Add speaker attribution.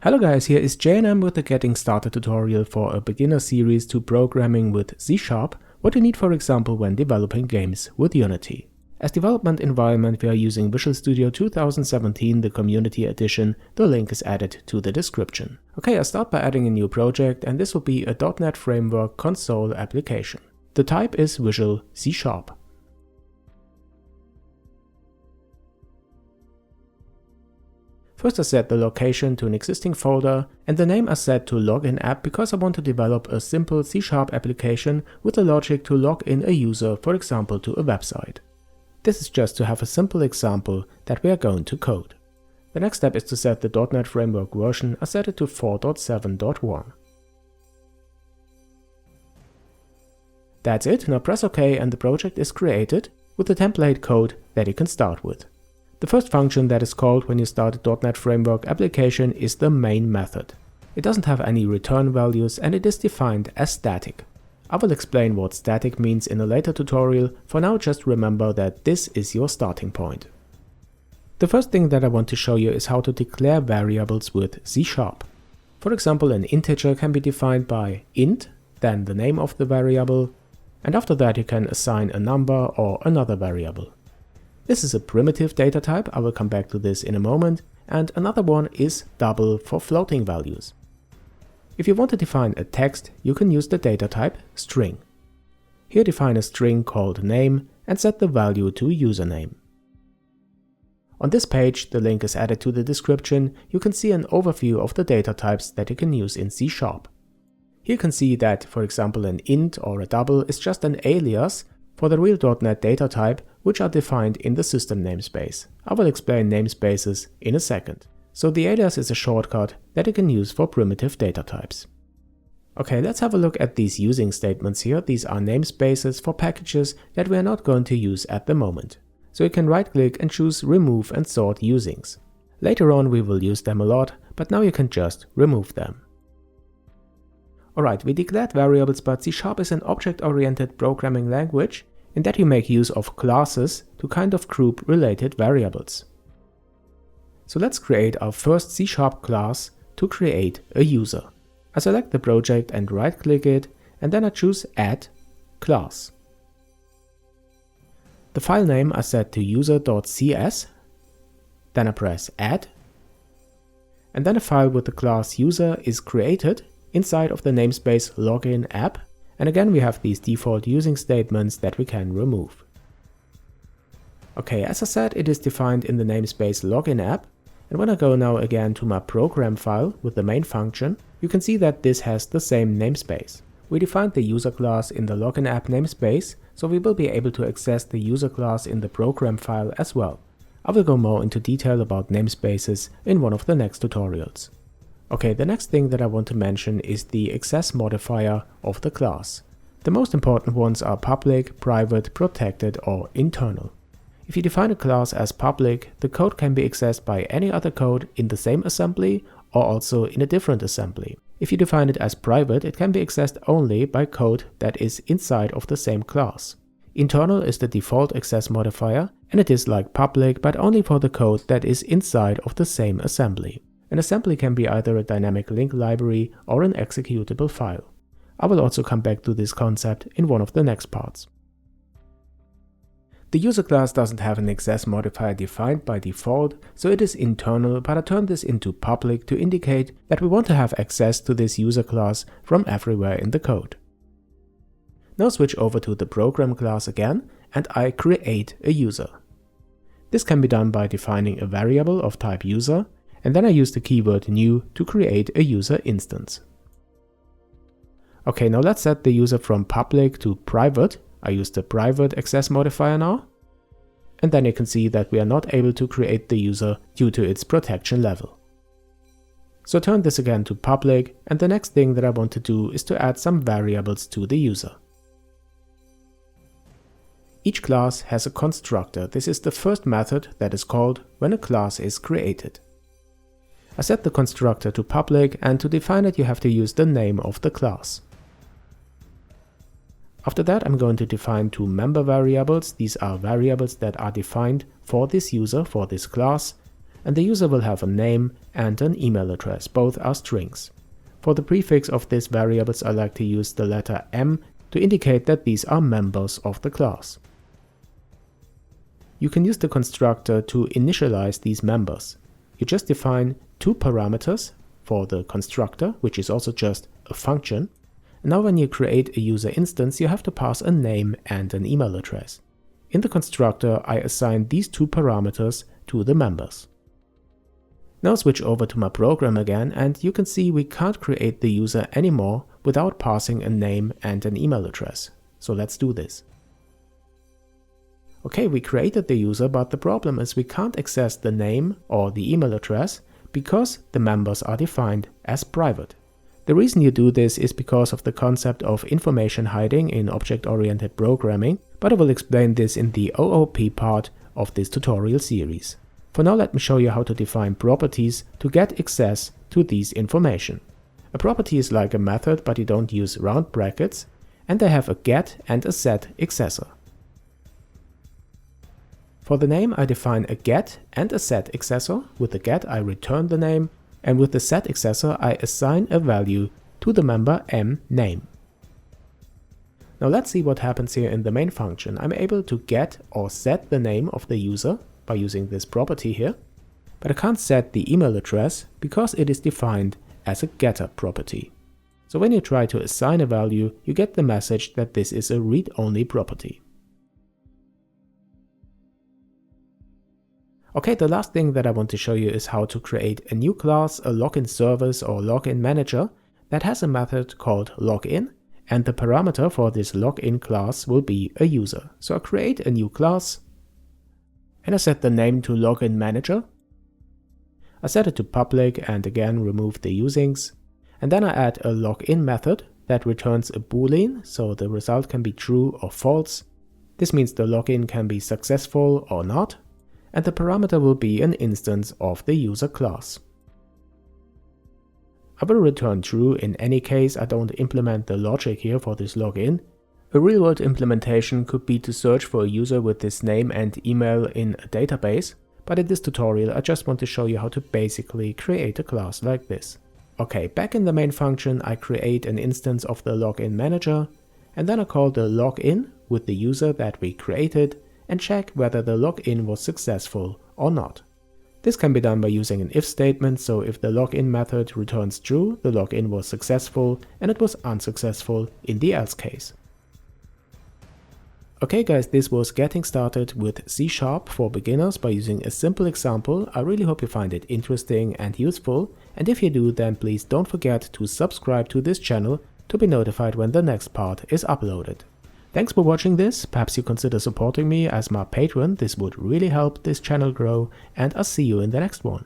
Speaker 1: Hello guys, here is J&M with the Getting Started tutorial for a beginner series to programming with C#, what you need for example when developing games with Unity. As development environment we are using Visual Studio 2017, the Community Edition. The link is added to the description. Okay, I'll start by adding a new project, and this will be a .NET Framework console application. The type is Visual C#. First I set the location to an existing folder, and the name I set to Login App because I want to develop a simple C# application with the logic to log in a user, for example to a website. This is just to have a simple example that we are going to code. The next step is to set the .NET Framework version. I set it to 4.7.1. That's it, now press OK and the project is created with the template code that you can start with. The first function that is called when you start a .NET Framework application is the main method. It doesn't have any return values and it is defined as static. I will explain what static means in a later tutorial. For now, just remember that this is your starting point. The first thing that I want to show you is how to declare variables with C#. For example, an integer can be defined by int, then the name of the variable, and after that you can assign a number or another variable. This is a primitive data type, I will come back to this in a moment, and another one is double for floating values. If you want to define a text, you can use the data type string. Here define a string called name and set the value to username. On this page, the link is added to the description, you can see an overview of the data types that you can use in C#. Here you can see that, for example, an int or a double is just an alias for the real .NET data type, which are defined in the system namespace. I will explain namespaces in a second. So the alias is a shortcut that you can use for primitive data types. Okay, let's have a look at these using statements here. These are namespaces for packages that we are not going to use at the moment. So you can right click and choose remove and sort usings. Later on we will use them a lot, but now you can just remove them. Alright, we declared variables, but C# is an object-oriented programming language in that you make use of classes to kind of group related variables. So let's create our first C# class to create a user. I select the project and right click it, and then I choose Add Class. The file name I set to user.cs, then I press Add, and then a file with the class user is created inside of the namespace login app, and again we have these default using statements that we can remove. Okay, as I said, it is defined in the namespace login app, and when I go now again to my program file with the main function, you can see that this has the same namespace. We defined the user class in the login app namespace, so we will be able to access the user class in the program file as well. I will go more into detail about namespaces in one of the next tutorials. Okay, the next thing that I want to mention is the access modifier of the class. The most important ones are public, private, protected, or internal. If you define a class as public, the code can be accessed by any other code in the same assembly or also in a different assembly. If you define it as private, it can be accessed only by code that is inside of the same class. Internal is the default access modifier, and it is like public but only for the code that is inside of the same assembly. An assembly can be either a dynamic link library or an executable file. I will also come back to this concept in one of the next parts. The user class doesn't have an access modifier defined by default, so it is internal, but I turned this into public to indicate that we want to have access to this user class from everywhere in the code. Now switch over to the program class again, and I create a user. This can be done by defining a variable of type user, and then I use the keyword new to create a user instance. Okay, now let's set the user from public to private. I use the private access modifier now. And then you can see that we are not able to create the user due to its protection level. So turn this again to public, and the next thing that I want to do is to add some variables to the user. Each class has a constructor. This is the first method that is called when a class is created. I set the constructor to public, and to define it you have to use the name of the class. After that I'm going to define two member variables. These are variables that are defined for this user, for this class, and the user will have a name and an email address, both are strings. For the prefix of these variables, I like to use the letter M to indicate that these are members of the class. You can use the constructor to initialize these members. You just define two parameters for the constructor, which is also just a function. Now when you create a user instance, you have to pass a name and an email address. In the constructor, I assign these two parameters to the members. Now switch over to my program again, and you can see we can't create the user anymore without passing a name and an email address. So let's do this. Okay, we created the user, but the problem is we can't access the name or the email address because the members are defined as private. The reason you do this is because of the concept of information hiding in object-oriented programming, but I will explain this in the OOP part of this tutorial series. For now, let me show you how to define properties to get access to these information. A property is like a method, but you don't use round brackets, and they have a get and a set accessor. For the name, I define a get and a set accessor. With the get, I return the name, and with the set accessor, I assign a value to the member mName. Now let's see what happens here in the main function. I'm able to get or set the name of the user by using this property here, but I can't set the email address because it is defined as a getter property. So when you try to assign a value, you get the message that this is a read-only property. Okay, the last thing that I want to show you is how to create a new class, a login service or login manager that has a method called login, and the parameter for this login class will be a user. So I create a new class and I set the name to login manager. I set it to public and again remove the usings, and then I add a login method that returns a boolean, so the result can be true or false. This means the login can be successful or not, and the parameter will be an instance of the user class. I will return true in any case. I don't implement the logic here for this login. A real-world implementation could be to search for a user with this name and email in a database, but in this tutorial I just want to show you how to basically create a class like this. Okay, back in the main function I create an instance of the login manager, and then I call the login with the user that we created and check whether the login was successful or not. This can be done by using an if statement, so if the login method returns true, the login was successful, and it was unsuccessful in the else case. Okay guys, this was getting started with C# for beginners by using a simple example. I really hope you find it interesting and useful, and if you do, then please don't forget to subscribe to this channel to be notified when the next part is uploaded. Thanks for watching this. Perhaps you consider supporting me as my patron. This would really help this channel grow, and I'll see you in the next one.